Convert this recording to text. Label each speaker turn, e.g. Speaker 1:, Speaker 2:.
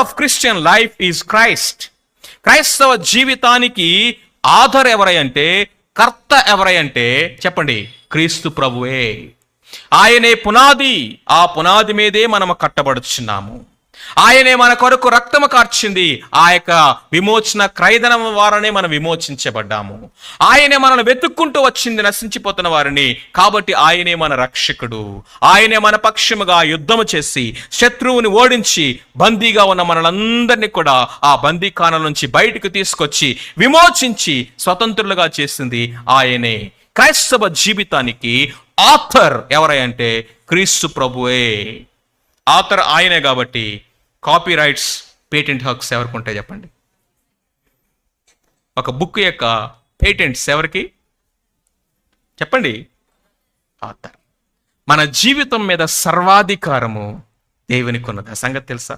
Speaker 1: Of Christian life is Christ. క్రైస్తవ జీవితానికి ఆధార్ ఎవరై అంటే, కర్త ఎవరై అంటే చెప్పండి, క్రీస్తు ప్రభువే. ఆయనే పునాది, ఆ పునాది మీదే మనము కట్టబడుచున్నాము. ఆయనే మన కొరకు రక్తము కార్చింది, ఆ యొక్క విమోచన క్రయధనం వారనే మనం విమోచించబడ్డాము. ఆయనే మనల్ని వెతుక్కుంటూ వచ్చింది నశించిపోతున్న వారిని, కాబట్టి ఆయనే మన రక్షకుడు. ఆయనే మన పక్షముగా యుద్ధము చేసి శత్రువుని ఓడించి బందీగా ఉన్న మనలందరినీ కూడా ఆ బందీఖాన నుంచి బయటకు తీసుకొచ్చి విమోచించి స్వతంత్రులుగా చేసింది ఆయనే. క్రైస్తవ జీవితానికి ఆథర్ ఎవరై అంటే క్రీస్తు ప్రభువే. ఆథర్ ఆయనే కాబట్టి కాపీ రైట్స్, పేటెంట్ హక్స్ ఎవరికి ఉంటాయి చెప్పండి? ఒక బుక్ యొక్క పేటెంట్స్ ఎవరికి చెప్పండి? ఆథర్. మన జీవితం మీద సర్వాధికారము దేవునికి ఉన్నది. ఆ సంగతి తెలుసా?